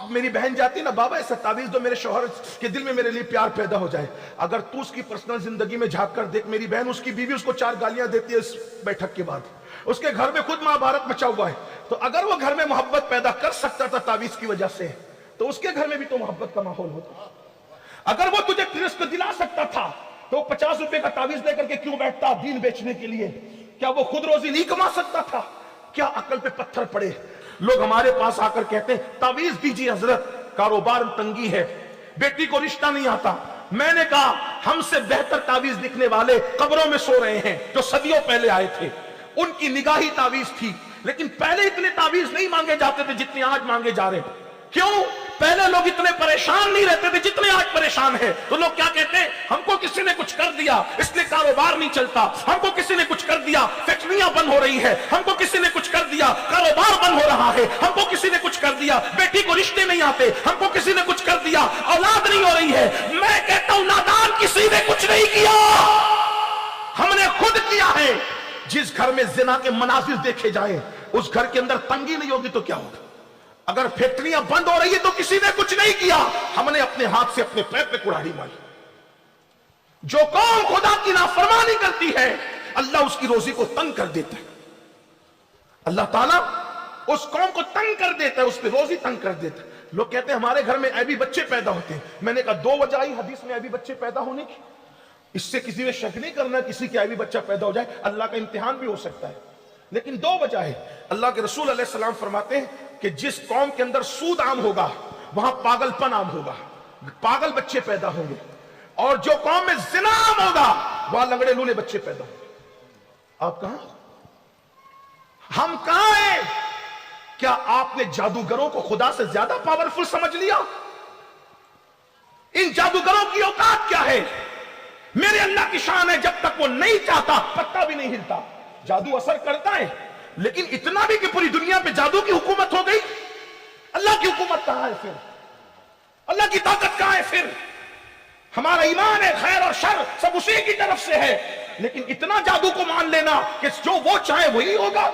अब मेरी बहन जाती ना, बाबा ऐसा तावीज दो मेरे शौहर के दिल में मेरे लिए प्यार पैदा हो जाए। अगर तू उसकी पर्सनल जिंदगी में झांक कर देख, मेरी बहन, उसकी बीवी उसको 4 गालियां देती है इस बैठक के बाद, उसके घर में खुद महाभारत मचा हुआ है। तो अगर वो घर में मोहब्बत पैदा कर सकता था तावीज की वजह से, तो उसके घर में भी तो मोहब्बत का माहौल होता। अगर वो तुझे रिस्क दिला सकता था तो 50 रुपए का तावीज लेकर के क्यों बैठता दीन बेचने के लिए? क्या वो खुद रोजी नहीं कमा सकता था? क्या अकल पे पत्थर पड़े? लोग हमारे पास आकर कहते हैं तावीज दीजिए हजरत, कारोबार तंगी है, बेटी को रिश्ता नहीं आता। मैंने कहा हमसे बेहतर तावीज लिखने वाले कब्रों में सो रहे हैं जो सदियों पहले आए थे, उनकी निगाही तावीज थी। लेकिन पहले इतने तावीज नहीं मांगे जाते थे जितने आज मांगे जा रहे हैं। क्यों? पहले लोग इतने परेशान नहीं रहते थे जितने आज परेशान है। तो लोग क्या कहते हैं, हमको किसी ने कुछ कर दिया इसलिए कारोबार नहीं चलता, हमको किसी ने कुछ कर दिया फैक्ट्रियां बंद हो रही है, हमको किसी ने कुछ कर दिया कारोबार बंद हो रहा है, हमको किसी ने कुछ कर दिया बेटी को रिश्ते नहीं आते, हमको किसी ने कुछ कर दिया औलाद नहीं हो रही है। मैं कहता हूं नादान किसी ने कुछ नहीं किया, हमने खुद किया है। जिस घर में जिना के मनाजिर देखे जाए उस घर के अंदर तंगी नहीं होगी तो क्या होगा? अगर फैक्ट्रियां बंद हो रही है तो किसी ने कुछ नहीं किया, हमने अपने हाथ से अपने पैर पे कुल्हाड़ी मारी। जो कौम खुदा की नाफरमानी करती है अल्लाह उसकी रोजी को तंग कर देता है। अल्लाह ताला उस कौम को तंग कर देता है, उस पर रोजी तंग कर देता है। लोग कहते हैं हमारे घर में ऐबी बच्चे पैदा होते हैं। मैंने कहा 2 वजह आई हदीस में ऐबी बच्चे पैदा होने की। इससे किसी ने शक नहीं करना किसी के ऐबी बच्चा पैदा हो जाए, अल्लाह का इम्तिहान भी हो सकता है। लेकिन 2 वजह है। अल्लाह के रसूल अलैहि सलाम फरमाते हैं कि जिस कौम के अंदर सूद आम होगा वहां पागलपन आम होगा, पागल बच्चे पैदा होंगे। और जो कौम में जिना आम होगा वहां लंगड़े लूले बच्चे पैदा होंगे। आप कहां? हम कहां हैं? क्या आपने जादूगरों को खुदा से ज्यादा पावरफुल समझ लिया? इन जादूगरों की औकात क्या है? मेरे अल्लाह की शान है, जब तक वो नहीं चाहता पत्ता भी नहीं हिलता। जादू असर करता है लेकिन इतना भी कि पूरी दुनिया पे जादू की हुकूमत हो गई। अल्लाह की हुकूमत कहां है फिर? अल्लाह की ताकत कहां है फिर? हमारा ईमान है खैर और शर सब उसी की तरफ से है। लेकिन इतना जादू को मान लेना कि जो वो चाहे वही होगा,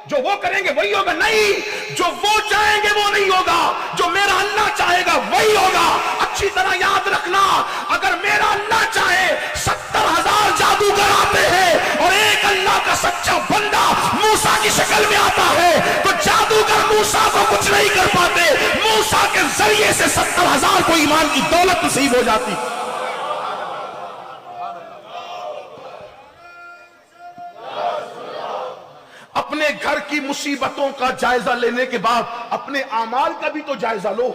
जो वो करेंगे वही होगा, नहीं, जो वो चाहेंगे वो नहीं होगा, जो मेरा अल्लाह चाहेगा वही होगा। अच्छी तरह याद रखना, अगर मेरा अल्लाह चाहे 70,000 जादूगर आते हैं और एक अल्लाह का सच्चा बंदा मूसा की शक्ल में आता है तो जादूगर मूसा को कुछ नहीं कर पाते। मूसा के जरिए से 70,000 को ईमान की दौलत नसीब हो जाती। अपने घर की मुसीबतों का जायजा लेने के बाद अपने अमाल का भी तो जायजा लो,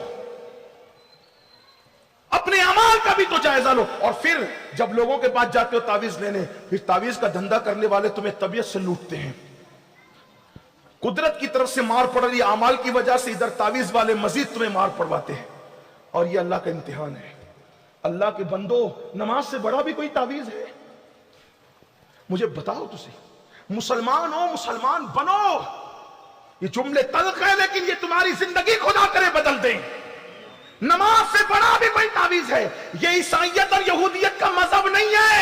अपने अमाल का भी तो जायजा लो। और फिर जब लोगों के पास जाते हो तावीज लेने, फिर तावीज का धंधा करने वाले तुम्हें तबीयत से लूटते हैं। कुदरत की तरफ से मार पड़ रही अमाल की वजह से इधर तावीज वाले मजीद तुम्हें मार पड़वाते हैं। और ये अल्लाह का इम्तिहान है। अल्लाह के बंदो, नमाज से बड़ा भी कोई तावीज है? मुझे बताओ, तुझे मुसलमान हो, मुसलमान बनो। ये जुमले तल्ख है लेकिन ये तुम्हारी जिंदगी खुदा करे बदल दे। नमाज से बड़ा भी कोई तावीज है? ये ईसाइयत और यहूदियत का मजहब नहीं है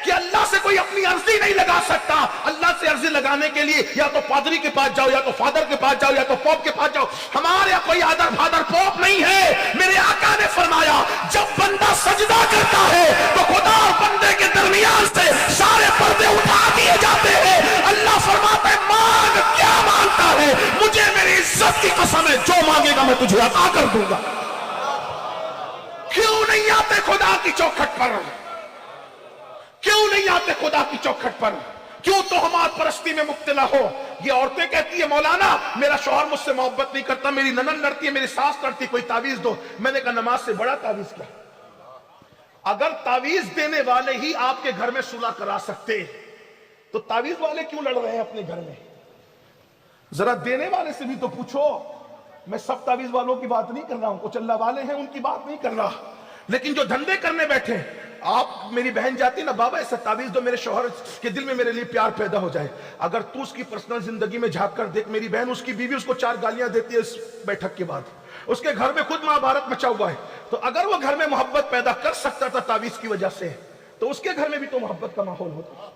कि अल्लाह से कोई अपनी अर्जी नहीं लगा सकता। अल्लाह से अर्जी लगाने के लिए या तो पादरी के पास जाओ, या तो फादर के पास जाओ, या तो पोप के पास जाओ। हमारे यहाँ कोई आदर फादर पोप नहीं है। मेरे आका ने फरमाया जब बंदा सजदा करता है तो खुदा और बंदे के दरमियान से सारे पर्दे उठा दिए जाते हैं। अल्लाह फरमाता है मांग, क्या मांगता है? मुझे मेरी इज्जत की कसम है जो मांगेगा मैं तुझे अता कर दूंगा। क्यों नहीं आते खुदा की चौखट पर? क्यों नहीं आते खुदा की चौखट पर? क्यों तोहमात परस्ती में मुब्तला हो? ये औरतें कहती है मौलाना मेरा शौहर मुझसे मोहब्बत नहीं करता, मेरी ननन लड़ती है, मेरी सास लड़ती है, कोई तावीज दो। मैंने कहा नमाज से बड़ा तावीज क्या? अगर तावीज देने वाले ही आपके घर में सुलह करा सकते तो तावीज वाले क्यों लड़ रहे हैं अपने घर में? जरा देने वाले से भी तो पूछो। मैं सब तावीज वालों की बात नहीं कर रहा हूं, कुछ अल्लाह वाले हैं उनकी बात नहीं कर रहा। लेकिन जो धंधे करने बैठे, आप मेरी बहन जाती ना, बाबा ऐसा तावीज दो मेरे शौहर के दिल में मेरे लिए प्यार पैदा हो जाए। अगर तू उसकी पर्सनल जिंदगी में झांक कर देख, मेरी बहन, उसकी बीवी उसको 4 गालियां देती है इस बैठक के बाद, उसके घर में खुद महाभारत मचा हुआ है। तो अगर वो घर में मोहब्बत पैदा कर सकता था तावीज की वजह से, तो उसके घर में भी तो मोहब्बत का माहौल होता।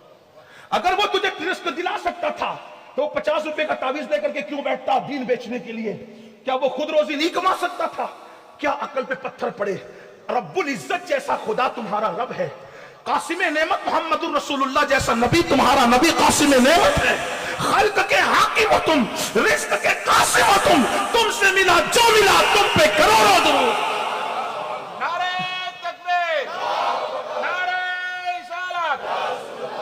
अगर वो तुझे रिस्क दिला सकता था तो 50 रुपए का तावीज लेकर के क्यों बैठता दीन बेचने के लिए? क्या वो खुद रोजी नहीं कमा सकता था? क्या अकल पे पत्थर पड़े? रब्बुल इज्जत जैसा खुदा तुम्हारा रब है, कासिम नेमत मोहम्मदुर रसूलुल्लाह जैसा नबी तुम्हारा नबी कासिम नेमत है। खल्क के हाकिम हो तुम, रिज़्क के कासिम हो तुमसे मिला जो मिला तुम पे करोड़ों दुरूद। नारे तकबीर, नारे रिसालत,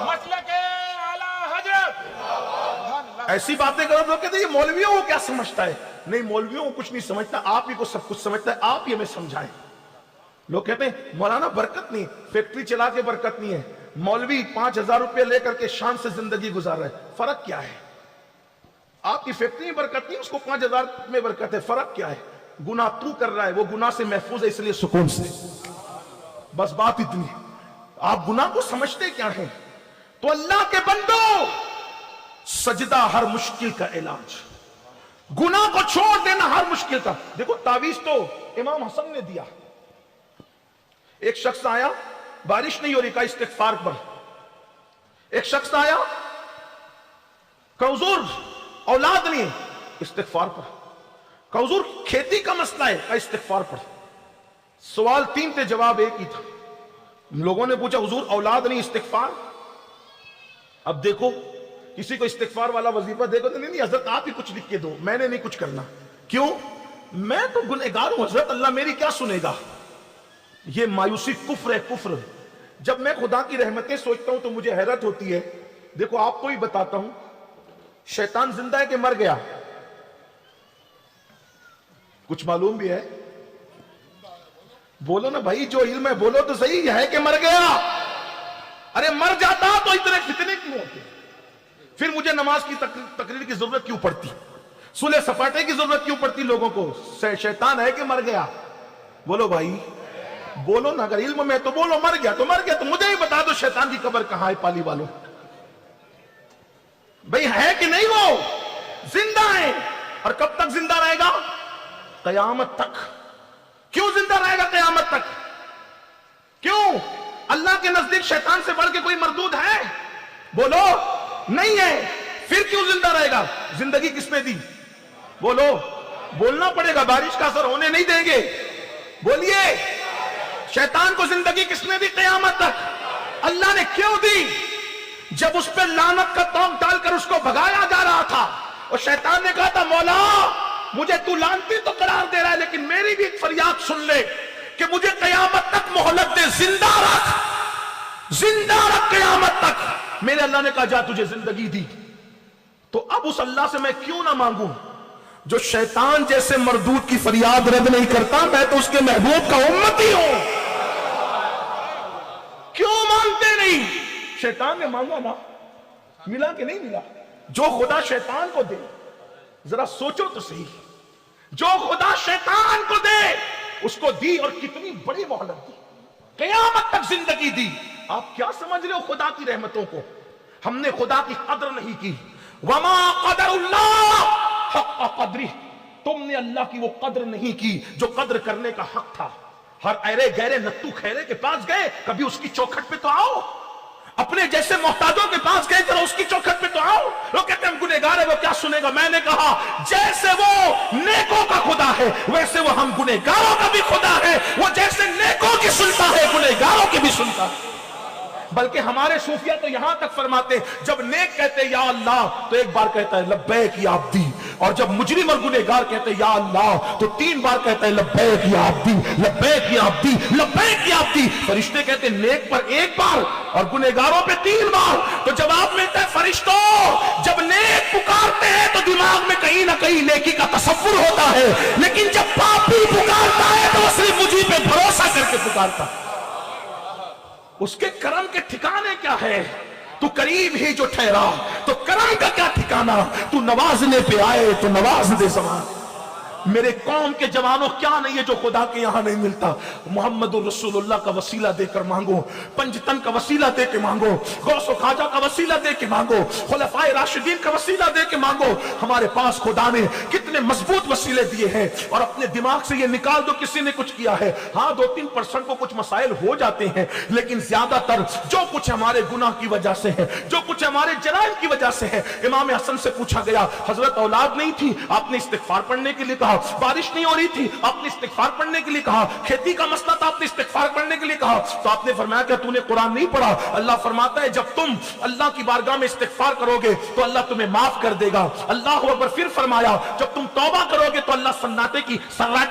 मसलके आला हजरत। ऐसी बातें करो तो कहते ये मौलवियों को क्या समझता है? नहीं, मौलवियों को कुछ नहीं समझता, आप ही को सब कुछ समझता है, आप ही हमें समझाएं। लोग कहते हैं मौलाना बरकत नहीं, फैक्ट्री चला के बरकत नहीं है, मौलवी 5,000 रुपए लेकर के शान से जिंदगी गुजार रहा है, फर्क क्या है? आपकी फैक्ट्री में बरकत नहीं, उसको 5,000 में बरकत है, फर्क क्या है? गुनाह तू कर रहा है, वो गुनाह से महफूज है, इसलिए सुकून से। बस बात इतनी। आप गुनाह को समझते क्या है? तो अल्लाह के बंदो, सजदा हर मुश्किल का इलाज, गुनाह को छोड़ देना हर मुश्किल का। देखो तावीज तो इमाम हसन ने दिया। एक शख्स आया, बारिश नहीं हो रही, का इस्तिगफार पर। एक शख्स आया, हुजूर औलाद नहीं, इस्तिगफार पर। हुजूर खेती का मसला है, का इस्तिगफार पर। सवाल 3 थे, जवाब एक ही था। लोगों ने पूछा हुजूर औलाद नहीं, इस्तिगफार। अब देखो किसी को इस्तिगफार वाला वजीफा देखो तो नहीं हजरत आप ही कुछ लिख के दो, मैंने नहीं कुछ करना। क्यों? मैं तो गुनहगार हूं हजरत, अल्लाह मेरी क्या सुनेगा? ये मायूसी कुफ्र है, कुफ्र। जब मैं खुदा की रहमतें सोचता हूं तो मुझे हैरत होती है। देखो आपको ही बताता हूं, शैतान जिंदा है कि मर गया? कुछ मालूम भी है? बोलो ना भाई, जो इल्म है बोलो तो सही, है कि मर गया? अरे मर जाता तो इतने फितने क्यों होते? फिर मुझे नमाज की तकरीर की जरूरत क्यों पड़ती? सुलह सपाटे की जरूरत क्यों पड़ती लोगों को? शैतान है कि मर गया? बोलो भाई, बोलो ना। अगर इल्म में तो बोलो मर गया तो मर गया, तो मुझे ही बता दो शैतान की कब्र कहां है पाली वालों? भाई है कि नहीं? वो जिंदा है। और कब तक जिंदा रहेगा? कयामत तक। क्यों जिंदा रहेगा कयामत तक? क्यों? अल्लाह के नजदीक शैतान से बढ़ के कोई मरदूद है? बोलो, नहीं है। फिर क्यों जिंदा रहेगा? जिंदगी किसने दी? बोलो, बोलना पड़ेगा, बारिश का असर होने नहीं देंगे। बोलिए, शैतान को जिंदगी किसने दी कयामत तक? अल्लाह ने क्यों दी? जब उस पर लानत का तौक डालकर उसको भगाया जा रहा था और शैतान ने कहा था मौला मुझे तू लानती तो करार दे रहा है, लेकिन मेरी भी एक फरियाद सुन ले कि मुझे कयामत तक मोहलत दे, जिंदा रख कयामत तक। मेरे अल्लाह ने कहा जा तुझे जिंदगी दी, तो अब उस अल्लाह से मैं क्यों ना मांगू जो शैतान जैसे मरदूद की फरियाद रद्द नहीं करता? मैं तो उसके महबूब का उम्मती हूं, क्यों मांगते नहीं? शैतान ने मांगा ना, मिला कि नहीं मिला? जो खुदा शैतान को दे, जरा सोचो तो सही, जो खुदा शैतान को दे उसको दी, और कितनी बड़ी मोहलत दी, कयामत तक जिंदगी दी। आप क्या समझ रहे हो खुदा की रहमतों को? हमने खुदा की कदर नहीं की। वमा कदरुल्लाह हक़्क़ क़द्रिह, तुमने अल्लाह की वो कदर नहीं की जो कदर करने का हक था। हर ऐरे गहरे नत्तू खैरे के पास गए, कभी उसकी चौखट पे तो आओ। अपने जैसे मोहताजों के पास गए, जरा उसकी चौखट पे तो आओ। लोग कहते हैं हम गुनहगार है, वो क्या सुनेगा? मैंने कहा जैसे वो नेकों का खुदा है वैसे वो हम गुनहगारों का भी खुदा है। वो जैसे नेकों की सुनता है गुनहगारों की भी सुनता है। बल्कि हमारे सूफिया तो यहां तक फरमाते जब नेक कहते या अल्लाह तो एक बार कहता है लब्बैक या अब्दी, और जब मुजरिम और गुनहगार कहते या अल्लाह तो 3 बार कहता है लब्बैक या अब्दी, लब्बैक या अब्दी, लब्बैक या अब्दी। फरिश्ते कहते नेक पर 1 बार और गुनहगारों पे 3 बार। तो जवाब मिलता है फरिश्तों जब नेक पुकारते हैं तो दिमाग में कहीं ना कहीं नेकी का तसव्वुर होता है, लेकिन जब पापी पुकारता है तो वो सिर्फ मुझी पे भरोसा करके पुकारता है। उसके करम के ठिकाने क्या है? तू करीब ही जो ठहरा तो करम का क्या ठिकाना? तू नवाजने पे आए तो नवाज दे ज़मान। मेरे कौम के जवानों क्या नहीं है जो खुदा के यहां नहीं मिलता? मोहम्मदुर रसूलुल्लाह का वसीला देकर मांगो, पंजतन का वसीला दे के मांगो, गौसो खाजा का वसीला दे के मांगो, खुलफाए राशिदीन का वसीला दे के मांगो। हमारे पास खुदा ने कितने मजबूत वसीले दिए हैं, और अपने दिमाग से ये निकाल दो किसी ने कुछ किया है। हाँ 2-3% को कुछ मसाइल हो जाते हैं, लेकिन ज्यादातर जो कुछ हमारे गुनाह की वजह से है, जो कुछ हमारे जराइम की वजह से है। इमाम हसन से पूछा गया हजरत औलाद नहीं थी, आपने इस्तिगफार पढ़ने के लिए कहा, تھا, بارش نہیں ہو رہی تھی, آپ نے استغفار پڑھنے کے لیے کہا. کھیتی کا مسئلہ تھا, آپ نے استغفار پڑھنے کے لیے کہا. تو آپ نے فرمایا کہ تو نے قرآن نہیں پڑھا. اللہ فرماتا ہے جب تم اللہ کی بارگاہ میں استغفار کرو گے تو اللہ تمہیں معاف کر دے گا. اللہ اکبر. پھر فرمایا جب تم توبہ کرو گے تو اللہ سناٹے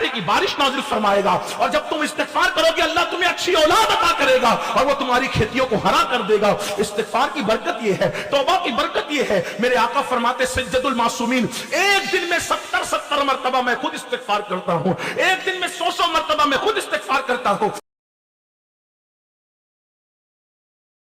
کی بارش نازل فرمائے گا, اور جب تم استغفار کرو گے اللہ تمہیں اچھی اولاد عطا کرے گا اور وہ تمہاری کھیتیوں کو ہرا کر دے گا. استغفار کی برکت یہ ہے, توبہ کی برکت یہ ہے. میرے آقا فرماتے سید المعصومین, ایک دن میں 70 مرتبہ میں خود استغفار کرتا ہوں, ایک دن میں 100 مرتبہ میں خود استغفار کرتا ہوں.